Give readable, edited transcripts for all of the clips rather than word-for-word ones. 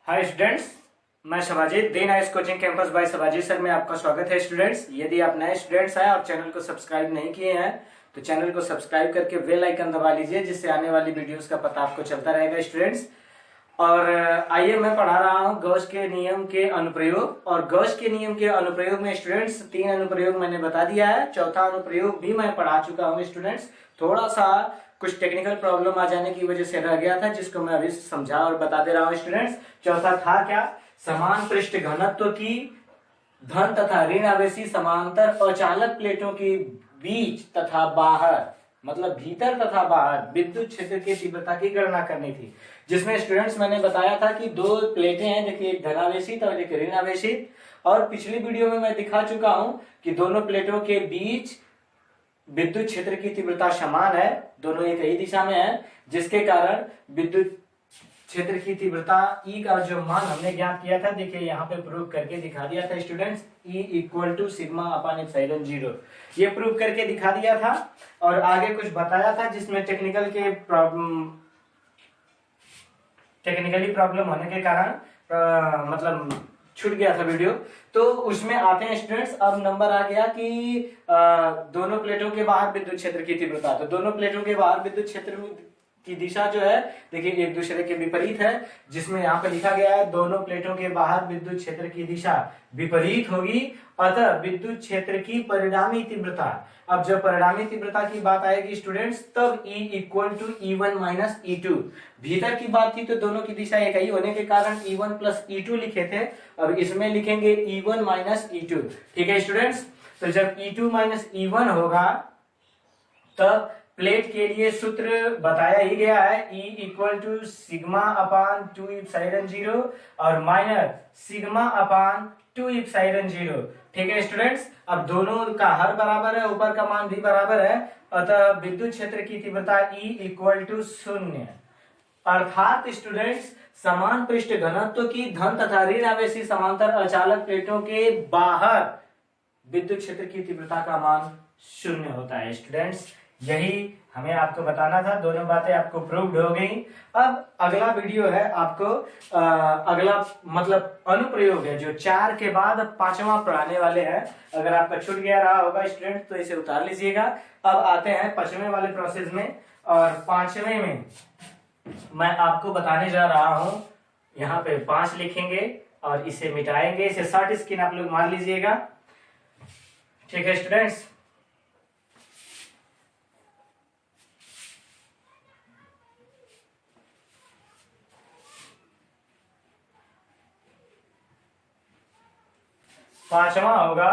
हाय students, मैं Shivajit the nice coaching campus by Shivaji sir में आपका स्वागत है। स्टूडेंट्स, यदि आप नए स्टूडेंट्स हैं और चैनल को सब्सक्राइब नहीं किए हैं तो चैनल को सब्सक्राइब करके बेल आइकन दबा लीजिए, जिससे आने वाली वीडियोस का पता आपको चलता रहेगा। स्टूडेंट्स, और आइए मैं पढ़ा रहा हूँ गॉस के नियम के अनुप्रयोग। और गॉस के नियम के अनुप्रयोग में स्टूडेंट्स 3 अनुप्रयोग मैंने बता दिया है, चौथा अनुप्रयोग भी मैं पढ़ा चुका हूँ। स्टूडेंट्स, थोड़ा सा कुछ टेक्निकल प्रॉब्लम आ जाने की वजह से रह गया था, जिसको मैं अभी समझा और बता दे रहा हूँ। स्टूडेंट्स, चौथा था क्या? समान पृष्ठ घनत्व की धन तथा ऋण आवेशी समांतर अचालक प्लेटों के बीच तथा बाहर, मतलब भीतर तथा बाहर विद्युत क्षेत्र की तीव्रता की गणना करनी थी। जिसमें स्टूडेंट्स मैंने बताया था कि 2 प्लेटें हैं, देखिए एक धनावेशित और एक ऋण आवेशित। और पिछली वीडियो में मैं दिखा चुका हूं कि दोनों प्लेटों के बीच विद्युत क्षेत्र की तीव्रता समान है, दोनों एक ही दिशा में है, जिसके कारण विद्युत क्षेत्र की तीव्रता E का जो मान हमने ज्ञात किया था, देखिए यहाँ पे प्रूव करके दिखा दिया था students, E equal to sigma upon epsilon 0, ये प्रूव करके दिखा दिया था। और आगे कुछ बताया था जिसमें टेक्निकली प्रॉब्लम होने के कारण मतलब छूट गया था वीडियो, तो उसमें आते हैं स्टूडेंट्स। अब नंबर आ गया कि दोनों प्लेटों के बाहर विद्युत क्षेत्र की तीव्रता, तो दोनों प्लेटों के बाहर विद्युत क्षेत्र की दिशा जो है, देखिए एक दूसरे के विपरीत है, जिसमें यहाँ पे लिखा गया है दोनों प्लेटों के बाहर विद्युत क्षेत्र की दिशा विपरीत होगी, अतः विद्युत क्षेत्र की परिणामी तीव्रता। अब जब परिणामी तीव्रता की बात आएगी स्टूडेंट्स, तब E equal to E1 minus E2। भीतर की बात थी तो दोनों की दिशा एक ही होने के कारण E1 प्लस E2 लिखे थे, अब इसमें लिखेंगे E1 माइनस E2। ठीक है स्टूडेंट्स, तो जब E2 माइनस E1 होगा तब प्लेट के लिए सूत्र बताया ही गया है, E equal to sigma upon 2 epsilon 0 और माइनस सिग्मा अपान 2 एप्सिलॉन 0। ठीक है स्टूडेंट्स, अब दोनों का हर बराबर है, ऊपर का मान भी बराबर है, अतः विद्युत क्षेत्र की तीव्रता E इक्वल टू 0। अर्थात स्टूडेंट्स, समान पृष्ठ घनत्व की धन तथा ऋण आवेशी समांतर अचालक प्लेटों के बाहर विद्युत क्षेत्र की तीव्रता का मान 0 होता है। स्टूडेंट्स, यही हमें आपको बताना था, दोनों बातें आपको प्रूव्ड हो गई। अब अगला वीडियो है आपको अगला मतलब अनुप्रयोग है, जो 4 के बाद 5वां पढ़ाने वाले हैं। अगर आपका छूट गया रहा होगा स्टूडेंट तो इसे उतार लीजिएगा। अब आते हैं 5वें वाले प्रोसेस में, और 5वें में मैं आपको बताने जा रहा हूं, यहाँ पे 5 लिखेंगे और इसे मिटाएंगे, इसे शॉर्ट स्क्रीन आप लोग मार लीजिएगा। ठीक है स्टूडेंट्स, पांचवा होगा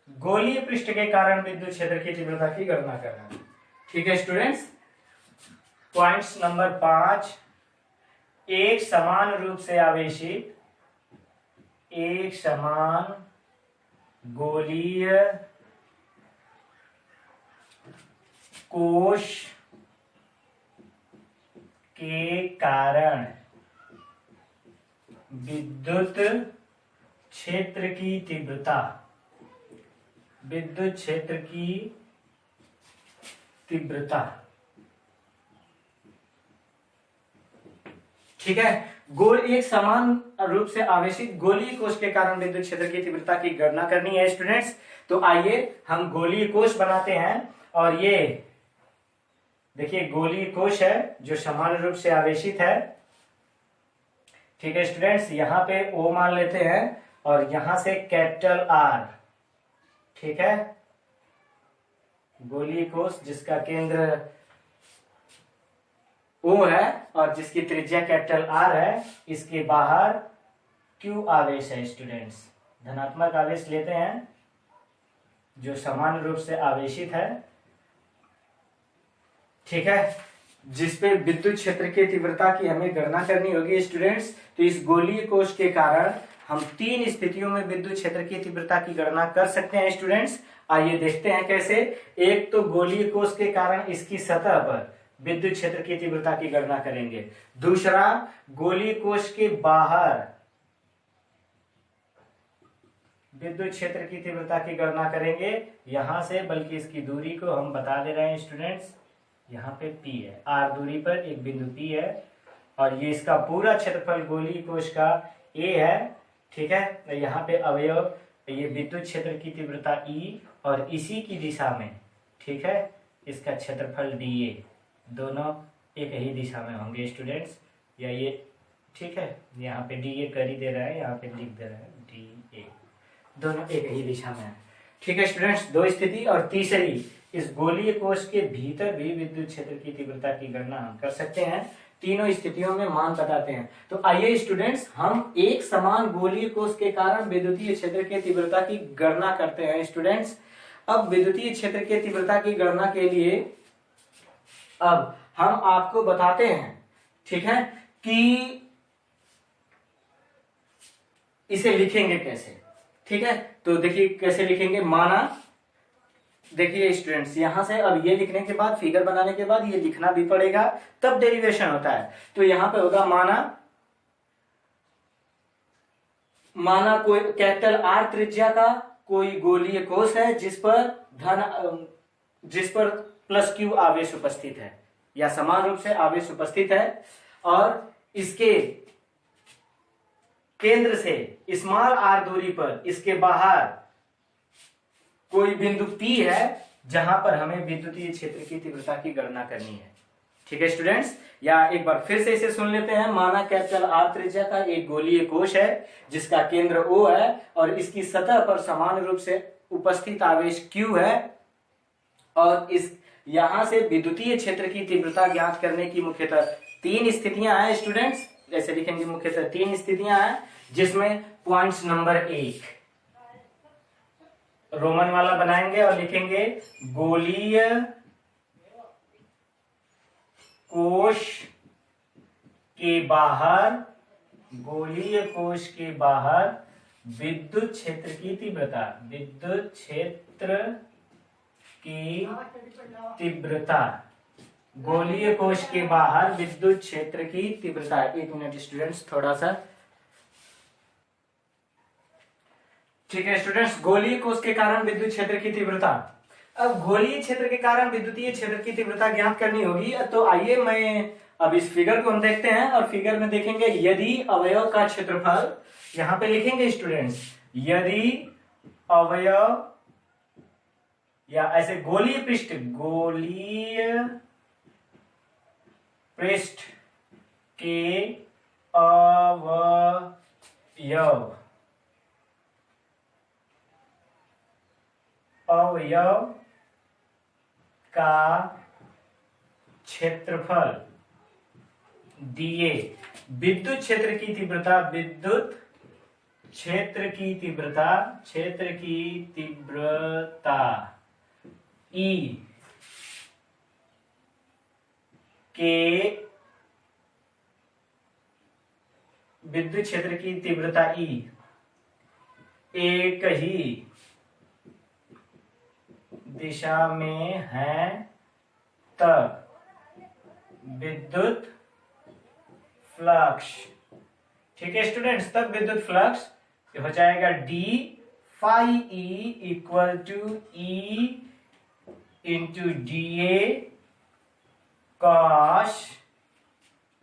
गोलीय पृष्ठ के कारण विद्युत क्षेत्र की तीव्रता की गणना करना। ठीक है स्टूडेंट्स, पॉइंट्स नंबर 5, एक समान रूप से आवेशित एक समान गोलीय कोश के कारण विद्युत क्षेत्र की तीव्रता, विद्युत क्षेत्र की तीव्रता। ठीक है, एक समान रूप से आवेशित गोलीय कोश के कारण विद्युत क्षेत्र की तीव्रता की गणना करनी है स्टूडेंट्स। तो आइए हम गोलीय कोश बनाते हैं, और ये देखिए गोलीय कोश है जो समान रूप से आवेशित है। ठीक है स्टूडेंट्स, यहां पे O मान लेते हैं और यहां से कैपिटल R। ठीक है, गोलीय कोश जिसका केंद्र O है और जिसकी त्रिज्या कैपिटल R है, इसके बाहर Q आवेश है स्टूडेंट्स, धनात्मक आवेश लेते हैं जो समान रूप से आवेशित है। ठीक है, जिसपे विद्युत क्षेत्र की तीव्रता की हमें गणना करनी होगी स्टूडेंट्स। तो इस गोलीय कोश के कारण हम 3 स्थितियों में विद्युत क्षेत्र की तीव्रता की गणना कर सकते हैं स्टूडेंट्स। आइए देखते हैं कैसे। एक तो गोलीय कोश के कारण इसकी सतह पर विद्युत क्षेत्र की तीव्रता की गणना करेंगे। दूसरा, गोलीय कोश के बाहर विद्युत क्षेत्र की तीव्रता की गणना करेंगे यहां से, बल्कि इसकी दूरी को हम बता दे रहे हैं स्टूडेंट्स, यहाँ पे P है, R दूरी पर एक बिंदु P है, और ये इसका पूरा क्षेत्रफल गोलीय कोश का ए है, ठीक है। तो यहाँ पे अवयव, ये विद्युत क्षेत्र की तीव्रता E और इसी की दिशा में, ठीक है, इसका क्षेत्रफल dA, दोनों एक ही दिशा में होंगे स्टूडेंट्स, या ये, ठीक है, यहाँ पे dA कर ही दे रहा है, यहाँ पे लिख दे रहा है dA, दोनों एक ही दिशा में है, ठीक है स्टूडेंट्स। दो स्थिति, और तीसरी, इस गोलीय कोश के भीतर भी विद्युत क्षेत्र की तीव्रता की गणना हम कर सकते हैं, तीनों स्थितियों में मान बताते हैं। तो आइए स्टूडेंट्स, हम एक समान गोलीय कोश के कारण विद्युतीय क्षेत्र की तीव्रता की गणना करते हैं स्टूडेंट्स। अब विद्युतीय क्षेत्र की तीव्रता की गणना के लिए अब हम आपको बताते हैं, ठीक है, कि इसे लिखेंगे कैसे, ठीक है। तो देखिए कैसे लिखेंगे, माना, देखिए स्टूडेंट्स, यहां से अब ये लिखने के बाद, फिगर बनाने के बाद ये लिखना भी पड़ेगा, तब डेरिवेशन होता है। तो यहां पे होगा माना कोई कैपिटल R त्रिज्या का कोई गोलीय कोश है जिस पर प्लस Q आवेश उपस्थित है, या समान रूप से आवेश उपस्थित है, और इसके केंद्र से स्मॉल r दूरी पर इसके बाहर कोई बिंदु P है जहां पर हमें विद्युतीय क्षेत्र की तीव्रता की गणना करनी है, ठीक है स्टूडेंट्स। या एक बार फिर से इसे सुन लेते हैं, माना कैपिटल R त्रिज्या का एक गोलीय कोश है जिसका केंद्र O है और इसकी सतह पर समान रूप से उपस्थित आवेश Q है, और इस यहां से विद्युतीय क्षेत्र की तीव्रता ज्ञात करने की मुख्यतः तीन स्थितियां हैं स्टूडेंट्स। ऐसे लिखेंगे, मुख्यतः तीन स्थितियां हैं, जिसमें पॉइंट्स नंबर 1 रोमन वाला बनाएंगे और लिखेंगे गोलीय कोश के बाहर विद्युत क्षेत्र की तीव्रता, विद्युत क्षेत्र की तीव्रता, गोलीय कोश के बाहर विद्युत क्षेत्र की तीव्रता। एक मिनट स्टूडेंट्स, थोड़ा सा, ठीक है स्टूडेंट्स। गोलीय कोश के कारण विद्युत क्षेत्र की तीव्रता, अब गोलीय क्षेत्र के कारण विद्युतीय क्षेत्र की तीव्रता ज्ञात करनी होगी। तो आइए मैं अब इस फिगर को हम देखते हैं, और फिगर में देखेंगे यदि अवयव का क्षेत्रफल, यहां पे लिखेंगे स्टूडेंट्स, यदि अवयव, या ऐसे गोलीय पृष्ठ के अवयव का क्षेत्रफल दिए विद्युत क्षेत्र की तीव्रता, विद्युत क्षेत्र की तीव्रता E के, विद्युत क्षेत्र की तीव्रता E एक ही दिशा में है तब विद्युत फ्लक्स, ठीक है स्टूडेंट्स, तब विद्युत फ्लक्स हो जाएगा d phi E equal to E into dA cos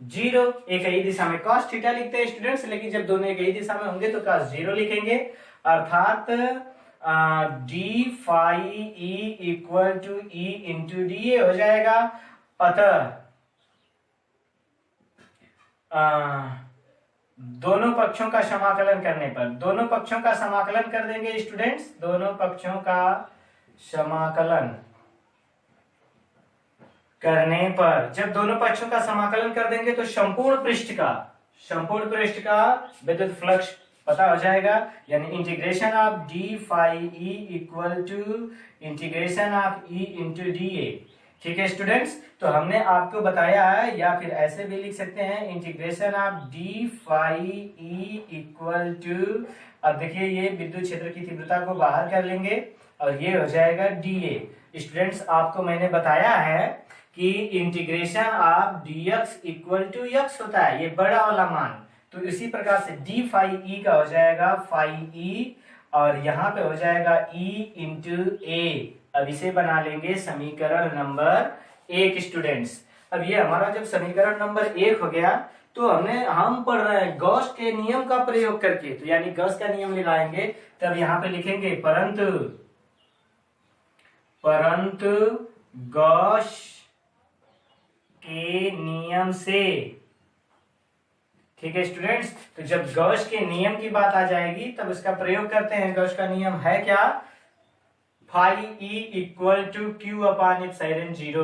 0, एक ही दिशा में कॉस थीटा लिखते हैं स्टूडेंट्स, लेकिन जब दोनों एक ही दिशा में होंगे तो कॉस 0 लिखेंगे, अर्थात d phi E equal to E into dA हो जाएगा। अतः दोनों पक्षों का समाकलन करने पर, दोनों पक्षों का समाकलन कर देंगे स्टूडेंट्स, दोनों पक्षों का समाकलन करने पर, जब दोनों पक्षों का समाकलन कर देंगे तो संपूर्ण पृष्ठ का विद्युत फ्लक्स पता हो जाएगा, यानी integration of d phi E equal to integration of E into dA, ठीक है स्टूडेंट्स। तो हमने आपको बताया है, या फिर ऐसे भी लिख सकते हैं, integration of d phi E equal to, अब देखिए ये विद्युत क्षेत्र की तीव्रता को बाहर कर लेंगे और ये हो जाएगा dA। स्टूडेंट्स आपको मैंने बताया है कि integration of dx equal to x होता है, ये बड़ा वाला मान, तो इसी प्रकार से d फाई E का हो जाएगा फाई E, और यहाँ पे हो जाएगा E इंटू A। अब इसे बना लेंगे समीकरण नंबर 1 स्टूडेंट्स। अब ये हमारा जब समीकरण नंबर 1 हो गया, तो हम पढ़ रहे हैं गॉस के नियम का प्रयोग करके, तो यानी गॉस का नियम लगाएंगे, तब यहाँ पे लिखेंगे परंतु गॉस के नियम से। ठीक है स्टूडेंट्स, तो जब गॉस के नियम की बात आ जाएगी तब उसका प्रयोग करते हैं। गॉस का नियम है क्या? Phi E equal to Q upon epsilon 0।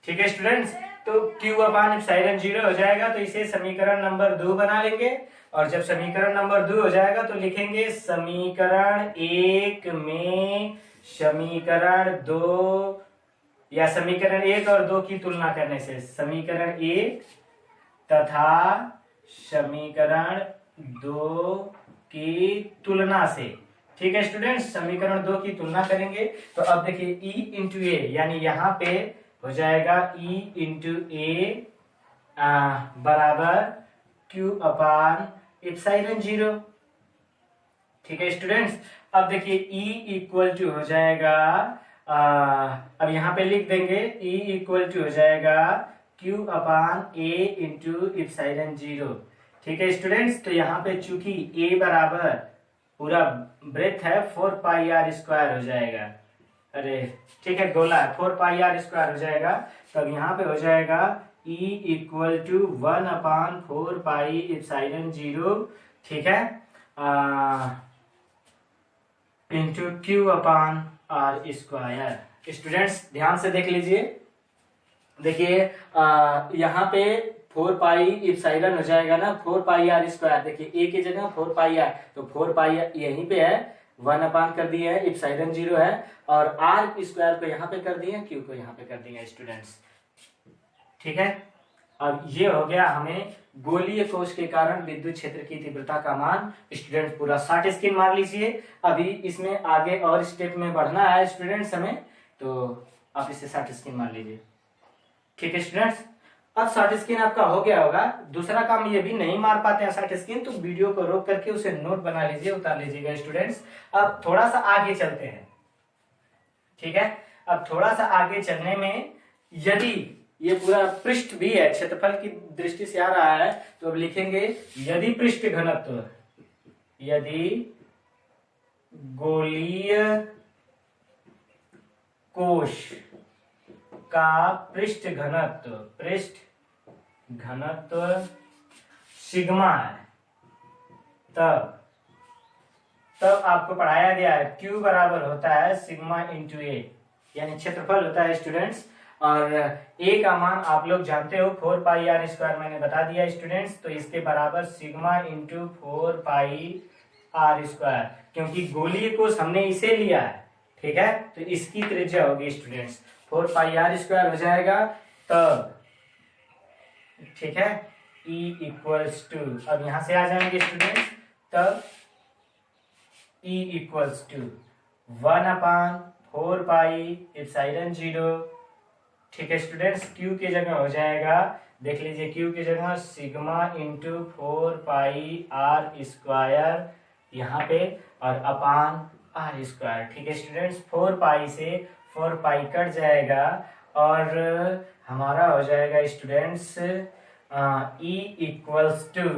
ठीक है स्टूडेंट्स, तो क्यू अपान एप्सिलॉन 0 हो जाएगा, तो इसे समीकरण नंबर 2 बना लेंगे। और जब समीकरण नंबर 2 हो जाएगा तो लिखेंगे समीकरण 1 में समीकरण 2, या समीकरण 1 और 2 की तुलना करने से समीकरण 1 तथा समीकरण 2 की तुलना से। ठीक है स्टूडेंट्स, समीकरण 2 की तुलना करेंगे तो अब देखिए ई इंटू ए, यानी यहाँ पे हो जाएगा ई इंटू ए बराबर क्यू अपान एप्सिलॉन 0। ठीक है स्टूडेंट्स, अब देखिए ई इक्वल टू हो जाएगा, अब यहाँ पे लिख देंगे ई इक्वल टू हो जाएगा क्यू अपान ए इंटू एप्सिलॉन 0। ठीक है स्टूडेंट्स, तो यहाँ पे चूंकि ए बराबर पूरा ब्रेथ है 4 पाई आर स्क्वायर हो जाएगा, अरे ठीक है गोला है 4 पाई आर स्क्वायर हो जाएगा, तब यहाँ पे हो जाएगा E equal to 1 upon 4 pi epsilon 0। ठीक है, into Q upon R square. Students ध्यान से देख लीजिए, देखिए यहाँ पे 4 पाई एप्सिलॉन हो जाएगा ना, 4 पाई आर स्क्वायर, देखिए ए की जगह 4 पाई आर, तो 4 पाई यहीं पे है, 1 अपान कर दिए है, एप्सिलॉन 0 है, और आर स्क्वायर को यहाँ पे कर दिए, क्यू को यहाँ पे कर दिए स्टूडेंट्स। ठीक है, अब ये हो गया हमें गोलीय कोश के कारण विद्युत क्षेत्र की तीव्रता का मान। स्टूडेंट पूरा 60 स्क्रीन मार लीजिए। अभी इसमें आगे और स्टेप में बढ़ना है स्टूडेंट्स हमें, तो आप इसे 60 स्क्रीन मार लीजिए। ठीक है स्टूडेंट्स, अब 60 स्क्रीन आपका हो गया होगा। दूसरा काम ये भी नहीं मार पाते हैं 60 स्क्रीन, तो वीडियो को रोक करके उसे नोट बना लीजिए, उतार लीजिएगा स्टूडेंट्स। अब थोड़ा सा आगे चलते हैं। ठीक है, अब थोड़ा सा आगे चलने में यदि ये पूरा पृष्ठ भी है, क्षेत्रफल की दृष्टि से आ रहा है, तो अब लिखेंगे यदि पृष्ठ घनत्व, यदि गोलीय कोश का पृष्ठ घनत्व सिग्मा है, तब आपको पढ़ाया गया है Q बराबर होता है सिग्मा इंटू ए, यानी क्षेत्रफल होता है स्टूडेंट्स। और ए का मान आप लोग जानते हो 4 पाई आर स्क्वायर, मैंने बता दिया स्टूडेंट्स, तो इसके बराबर sigma into 4 pi R square, क्योंकि गोलीय कोश हमने इसे लिया है। ठीक है, तो इसकी त्रिज्या होगी स्टूडेंट्स 4 पाई आर स्क्वायर हो जाएगा, तब ठीक है E इक्वल्स टू, अब यहां से आ जाएंगे स्टूडेंट्स, तब E equals to 1 upon 4 pi epsilon 0। ठीक है स्टूडेंट्स, Q की जगह हो जाएगा, देख लीजिए Q की जगह sigma into 4 pi R square यहाँ पे, और अपान आर स्क्वायर। ठीक है स्टूडेंट्स, 4 पाई से 4 पाई कट जाएगा और हमारा हो जाएगा स्टूडेंट्स E इक्वल्स टू,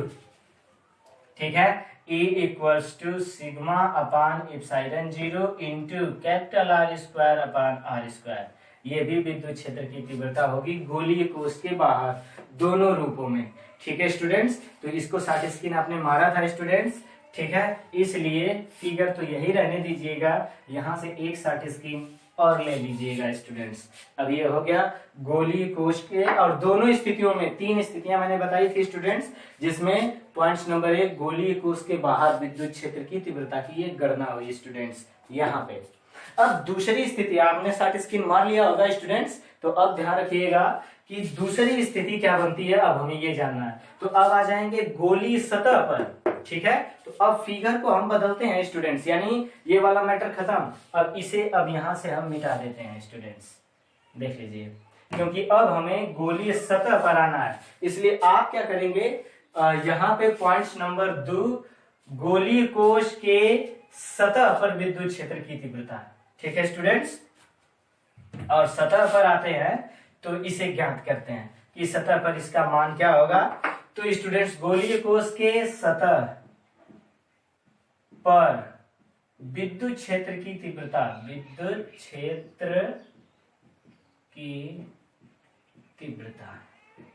ठीक है, E equals to sigma upon epsilon 0 into capital R square upon R square. ये भी विद्युत क्षेत्र की तीव्रता होगी गोलीय कोश के बाहर, दोनों रूपों में। ठीक है स्टूडेंट्स, तो इसको 60 स्क्रीन आपने मारा था स्टूडेंट्स। ठीक है, इसलिए फिगर तो यही रहने दीजिएगा, यहां से एक 60 स्क्रीन और ले लीजिएगा स्टूडेंट्स। अब ये हो गया गोलीय कोश के, और दोनों स्थितियों में 3 स्थितियां मैंने बताई थी स्टूडेंट्स, जिसमें पॉइंट्स नंबर 1 गोलीय कोश के बाहर विद्युत क्षेत्र की तीव्रता की ये गणना हुई स्टूडेंट्स यहाँ पे। अब दूसरी स्थिति, आपने 60 स्क्रीन मार लिया होगा स्टूडेंट्स, तो अब ध्यान रखिएगा कि दूसरी स्थिति क्या बनती है, अब हमें ये जानना है। तो अब आ जाएंगे गोलीय सतह पर। ठीक है, तो अब फिगर को हम बदलते हैं स्टूडेंट्स, यानी ये वाला मैटर खत्म, अब इसे अब यहां से हम मिटा देते हैं स्टूडेंट्स, देख लीजिए, क्योंकि अब हमें गोलीय सतह पर आना है। इसलिए आप क्या करेंगे, यहाँ पे पॉइंट्स नंबर 2 गोलीय कोश के सतह पर विद्युत क्षेत्र की तीव्रता। ठीक है स्टूडेंट्स, और सतह पर आते हैं तो इसे ज्ञात करते हैं कि सतह पर इसका मान क्या होगा। तो स्टूडेंट्स, गोलीय कोश के सतह पर विद्युत क्षेत्र की तीव्रता, विद्युत क्षेत्र की तीव्रता,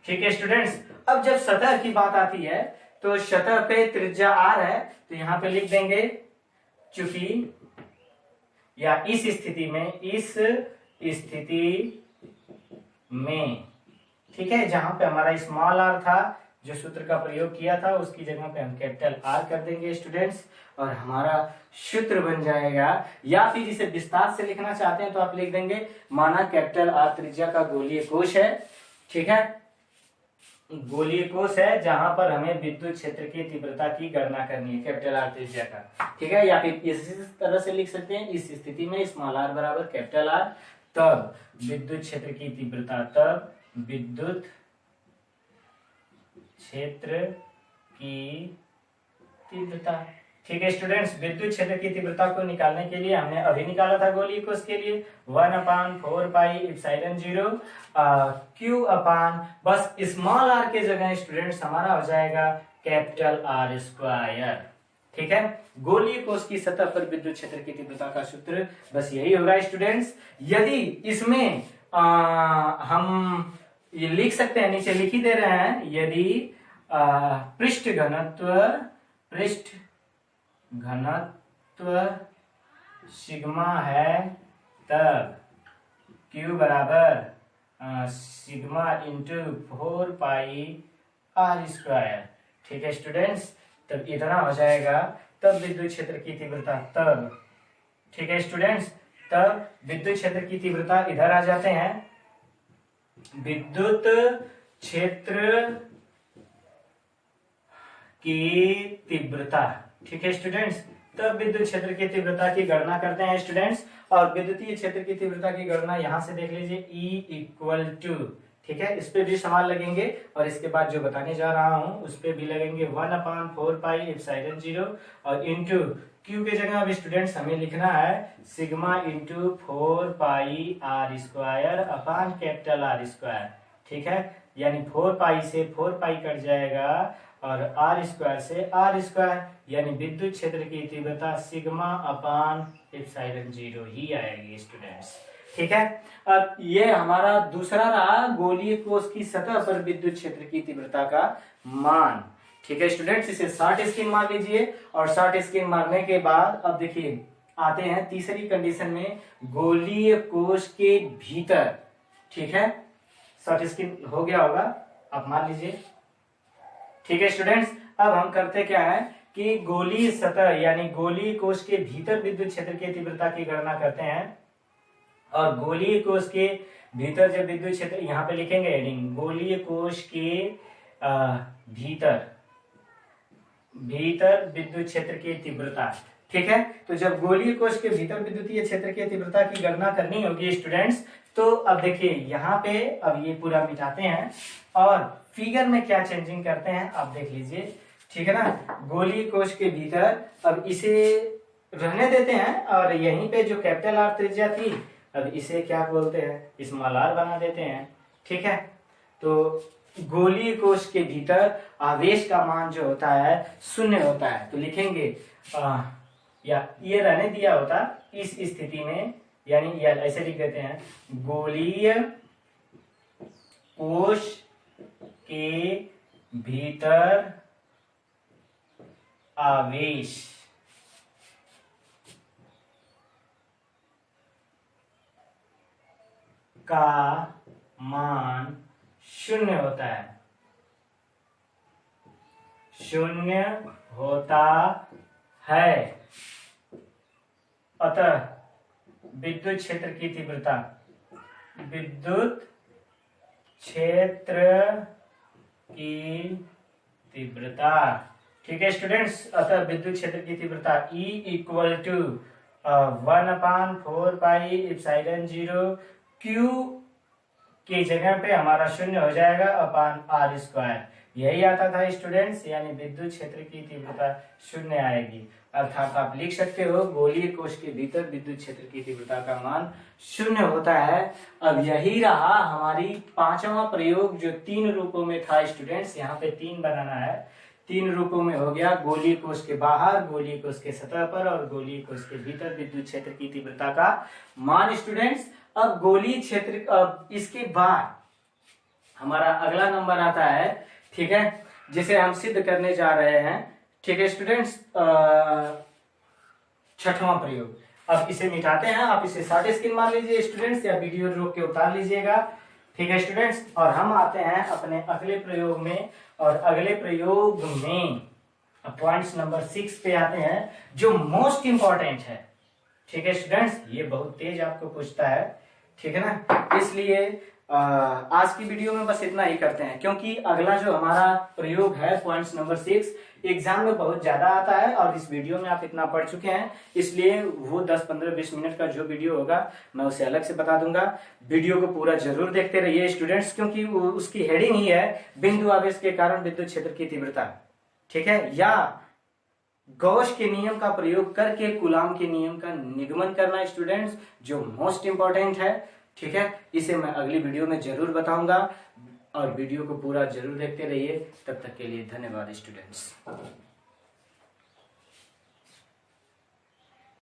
ठीक है स्टूडेंट्स। अब जब सतह की बात आती है तो सतह पे त्रिज्या r है, तो यहां पे लिख देंगे चूंकि या इस स्थिति में, ठीक है, जहां पे हमारा स्मॉल r था, जो सूत्र का प्रयोग किया था उसकी जगह पे हम कैपिटल R कर देंगे स्टूडेंट्स, और हमारा सूत्र बन जाएगा। या फिर इसे विस्तार से लिखना चाहते हैं तो आप लिख देंगे, माना कैपिटल R त्रिज्या का गोलीय कोश है, ठीक है, गोलीय कोश है जहां पर हमें विद्युत क्षेत्र की तीव्रता की गणना करनी है, कैपिटल R त्रिज्या का, ठीक है। या फिर इस तरह से लिख सकते हैं, इस स्थिति में स्मॉल r बराबर कैपिटल R, तब विद्युत क्षेत्र की तीव्रता, तब विद्युत क्षेत्र की तीव्रता, ठीक है स्टूडेंट्स। विद्युत क्षेत्र की तीव्रता को निकालने के लिए हमने अभी निकाला था गोलीय कोश के लिए 1/4 पाई एप्सिलॉन 0 Q अपान, बस स्मॉल r के जगह स्टूडेंट्स हमारा हो जाएगा कैपिटल R स्क्वायर, ठीक है। गोलीय कोश की सतह पर विद्युत क्षेत्र की तीव्रता का सूत्र बस यही होगा स्टूडेंट्स। यदि इसमें हम ये लिख सकते हैं, नीचे लिख ही दे रहे हैं, यदि पृष्ठ घनत्व सिग्मा है तब Q बराबर सिग्मा इंटू 4 पाई R स्क्वायर, ठीक है स्टूडेंट्स। तब इतना हो जाएगा, तब विद्युत क्षेत्र की तीव्रता, तब, ठीक है स्टूडेंट्स, तब विद्युत क्षेत्र की तीव्रता, इधर आ जाते हैं, विद्युत क्षेत्र की तीव्रता, ठीक है स्टूडेंट्स, तब विद्युत क्षेत्र की तीव्रता की गणना करते हैं स्टूडेंट्स। और विद्युतीय क्षेत्र की तीव्रता की गणना यहां से देख लीजिए, E इक्वल टू, ठीक है, इस पे भी सवाल लगेंगे और इसके बाद जो बताने जा रहा हूं उस पे भी लगेंगे 1/4 पाई एप्सिलॉन 0 और इंटू Q के जगह अब स्टूडेंट्स हमें लिखना है सिग्मा इंटू 4 पाई R square upon capital R square, ठीक है, यानी 4 पाई से 4 पाई कट जाएगा और R स्क्वायर से R स्क्वायर, यानी विद्युत क्षेत्र की तीव्रता सिग्मा अपान एप्सिलॉन 0 ही आएगी स्टूडेंट्स, ठीक है। अब ये हमारा दूसरा रहा गोलीय कोश की सतह पर विद्युत क्षेत्र की तीव्रता का मान, ठीक है स्टूडेंट्स। इसे शॉर्ट स्क्रीन मार लीजिए और शॉर्ट स्क्रीन मारने के बाद अब देखिए आते हैं तीसरी कंडीशन में, गोलीय कोश के भीतर, ठीक है, शॉर्ट स्क्रीन हो गया होगा, आप मार लीजिए, ठीक है स्टूडेंट्स। अब हम करते क्या है कि गोलीय सतह यानी गोलीय कोश के भीतर विद्युत क्षेत्र की तीव्रता की गणना करते हैं। और गोलीय कोश के भीतर जब विद्युत क्षेत्र, यहां पे लिखेंगे हेडिंग, गोलीय कोश के भीतर विद्युत क्षेत्र की तीव्रता, ठीक है। तो जब गोलीय कोश के भीतर विद्युतीय क्षेत्र की तीव्रता की गणना करनी होगी स्टूडेंट्स, तो अब देखिए यहाँ पे अब ये पूरा मिटाते हैं और फिगर में क्या चेंजिंग करते हैं आप देख लीजिए, ठीक है ना। गोलीय कोश के भीतर अब इसे रहने देते हैं और यहीं पे जो कैपिटल R त्रिज्या थी, अब इसे क्या बोलते हैं, स्मॉल r बना देते हैं, ठीक है। तो गोलीय कोश के भीतर आवेश का मान जो होता है 0 होता है, तो लिखेंगे या ये रहने दिया होता इस स्थिति में, यानी या ऐसे लिख देते हैं, गोलीय कोश के भीतर आवेश का मान 0 होता है, 0 होता है। अतः विद्युत क्षेत्र की तीव्रता, विद्युत क्षेत्र की तीव्रता, ठीक है स्टूडेंट्स। अतः विद्युत क्षेत्र की तीव्रता E equal to 1/4 pi epsilon 0 Q की जगह पे हमारा शून्य हो जाएगा अपान आर स्क्वायर, यही आता था स्टूडेंट्स, यानी विद्युत क्षेत्र की तीव्रता शून्य आएगी। अर्थात आप लिख सकते हो गोलीय कोश के भीतर विद्युत क्षेत्र की तीव्रता का मान शून्य होता है। अब यही रहा हमारी पांचवा प्रयोग जो 3 रूपों में था स्टूडेंट्स, यहाँ पे 3 बनाना है, 3 रूपों में हो गया, गोलीय कोश के बाहर, गोलीय कोश के सतह पर और गोलीय कोश के भीतर विद्युत क्षेत्र की तीव्रता का मान स्टूडेंट्स। अब गोलीय क्षेत्र, अब इसके बाद हमारा अगला नंबर आता है, ठीक है, जिसे हम सिद्ध करने जा रहे हैं, ठीक है स्टूडेंट्स, छठवां प्रयोग। अब इसे मिटाते हैं, आप इसे शॉर्ट स्क्रीन मार लीजिए स्टूडेंट्स, या वीडियो रोक के उतार लीजिएगा, ठीक है स्टूडेंट्स। और हम आते हैं अपने अगले प्रयोग में, और अगले प्रयोग में पॉइंट्स नंबर 6 पे आते हैं, जो मोस्ट इंपॉर्टेंट है, ठीक है स्टूडेंट्स। ये बहुत तेज आपको पूछता है, ठीक है ना, इसलिए आज की वीडियो में बस इतना ही करते हैं, क्योंकि अगला जो हमारा प्रयोग है पॉइंट्स नंबर 6 एग्जाम में बहुत ज्यादा आता है, और इस वीडियो में आप इतना पढ़ चुके हैं, इसलिए वो 10, 15, 20 मिनट का जो वीडियो होगा मैं उसे अलग से बता दूंगा। वीडियो को पूरा जरूर देखते रहिए स्टूडेंट्स, क्योंकि उसकी हेडिंग ही है बिंदु आवेश के कारण विद्युत क्षेत्र की तीव्रता, ठीक है, या गॉस के नियम का प्रयोग करके कूलाम के नियम का निगमन करना स्टूडेंट्स, जो मोस्ट इंपॉर्टेंट है, ठीक है। इसे मैं अगली वीडियो में जरूर बताऊंगा, और वीडियो को पूरा जरूर देखते रहिए। तब तक के लिए धन्यवाद स्टूडेंट्स।